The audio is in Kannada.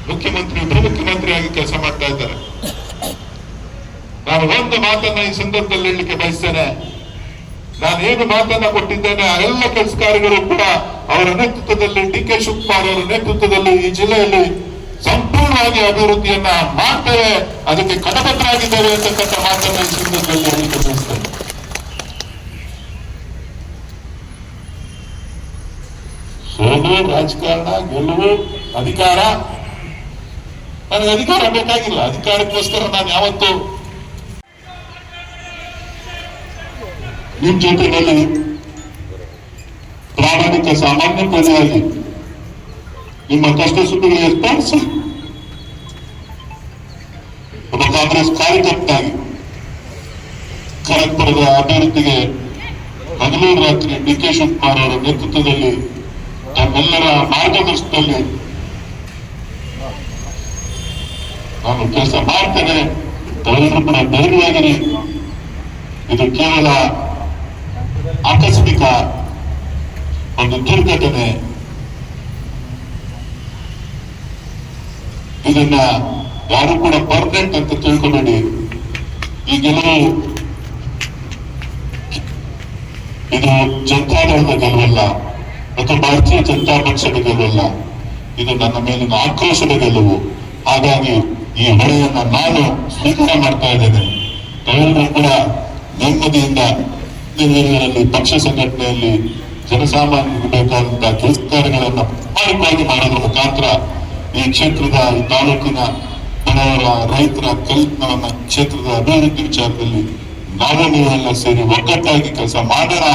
ಮುಖ್ಯಮಂತ್ರಿ ಉಪಮುಖ್ಯಮಂತ್ರಿಯಾಗಿ ಕೆಲಸ ಮಾಡ್ತಾ ಇದ್ದಾರೆ. ನಾನು ಒಂದು ಮಾತನ್ನ ಈ ಸಂದರ್ಭದಲ್ಲಿ ಹೇಳಲಿಕ್ಕೆ ಬಯಸ್ತೇನೆ. ನಾನು ಏನು ಮಾತನ್ನ ಕೊಟ್ಟಿದ್ದೇನೆ ಆ ಎಲ್ಲ ಕೆಲಸಗಾರರು ಕೂಡ ಅವರ ನೇತೃತ್ವದಲ್ಲಿ, ಡಿ.ಕೆ. ಶಿವಕುಮಾರ್ ಅವರ ನೇತೃತ್ವದಲ್ಲಿ ಈ ಜಿಲ್ಲೆಯಲ್ಲಿ ಸಂಪೂರ್ಣವಾಗಿ ಅಭಿವೃದ್ಧಿಯನ್ನ ಮಾಡ್ತೇವೆ, ಅದಕ್ಕೆ ಕಟಬದ್ಧರಾಗಿದ್ದೇವೆ ಅಂತಕ್ಕಂಥ ಮಾತನ್ನ ಈ ಸಂದರ್ಭದಲ್ಲಿ ಹೇಳಲಿಕ್ಕೆ ಬಯಸ್ತೇನೆ. ಸೋಲು, ರಾಜಕಾರಣ, ಗೆಲುವು, ಅಧಿಕಾರ, ನನಗೆ ಅಧಿಕಾರ ಬೇಕಾಗಿಲ್ಲ. ಅಧಿಕಾರಕ್ಕೋಸ್ಕರ ನಾನು ಯಾವತ್ತು ನಿಮ್ ಜೊತೆಯಲ್ಲಿ ಪ್ರಾಮಾಣಿಕ ಸಾಮಾನ್ಯ ಪ್ರಜೆಯಾಗಿ ನಿಮ್ಮ ಕಷ್ಟ ಸುದ್ದಿಗಳಿಗೆ ಸ್ಪಂದಿಸಿ ಒಬ್ಬ ಕಾಂಗ್ರೆಸ್ ಕಾರ್ಯಕರ್ತನಾಗಿ ಖರಗ್ಪುರದ ಅಭಿವೃದ್ಧಿಗೆ ಹಗಲು ರಾತ್ರಿ ಡಿ.ಕೆ. ಶಿವಕುಮಾರ್ ಅವರ ನೇತೃತ್ವದಲ್ಲಿ ತಮ್ಮೆಲ್ಲರ ಮಾರ್ಗದರ್ಶನದಲ್ಲಿ ನಾನು ಕೆಲಸ ಮಾಡ್ತೇನೆ. ತಾವೆಲ್ಲರೂ ಕೂಡ ಧೈರ್ಯವಾಗಿರಿ. ಇದು ಕೇವಲ ಆಕಸ್ಮಿಕ ಒಂದು ದುರ್ಘಟನೆ. ಇದನ್ನ ಯಾರು ಕೂಡ ಪರ್ಮನೆಂಟ್ ಅಂತ ತಿಳ್ಕೊಬೇಡಿ. ಈ ಗೆಲುವು ಇದು ಜನತಾದಳದ ಗೆಲುವಲ್ಲ ಮತ್ತು ಭಾರತೀಯ ಜನತಾ ಪಕ್ಷದ ಗೆಲುವಲ್ಲ. ಇದು ನನ್ನ ಮೇಲಿನ ಆಕ್ರೋಶದ ಗೆಲುವು. ಹಾಗಾಗಿ ಈ ಹೊಣೆಯನ್ನ ನಾನು ಸ್ವೀಕಾರ ಮಾಡ್ತಾ ಇದ್ದೇನೆ. ತಾವೆಲ್ಲರೂ ಕೂಡ ನೆಮ್ಮದಿಯಿಂದ ಜಿಲ್ಲೆಗಳಲ್ಲಿ ಪಕ್ಷ ಸಂಘಟನೆಯಲ್ಲಿ ಜನಸಾಮಾನ್ಯರಿಗೆ ಬೇಕಾದಂತಹ ಕೆಲಸ ಕಾರ್ಯಗಳನ್ನ ಪ್ರಾಮಾಣಿಕವಾಗಿ ಮಾಡೋದ್ರ ಮುಖಾಂತರ ಈ ಕ್ಷೇತ್ರದ, ಈ ತಾಲೂಕಿನ ಬಡವರ, ರೈತರ ಕ್ಷೇತ್ರದ ಅಭಿವೃದ್ಧಿ ವಿಚಾರದಲ್ಲಿ ನಾವು ನೀವೆಲ್ಲ ಸೇರಿ ಒಗ್ಗಟ್ಟಾಗಿ ಕೆಲಸ ಮಾಡೋಣ.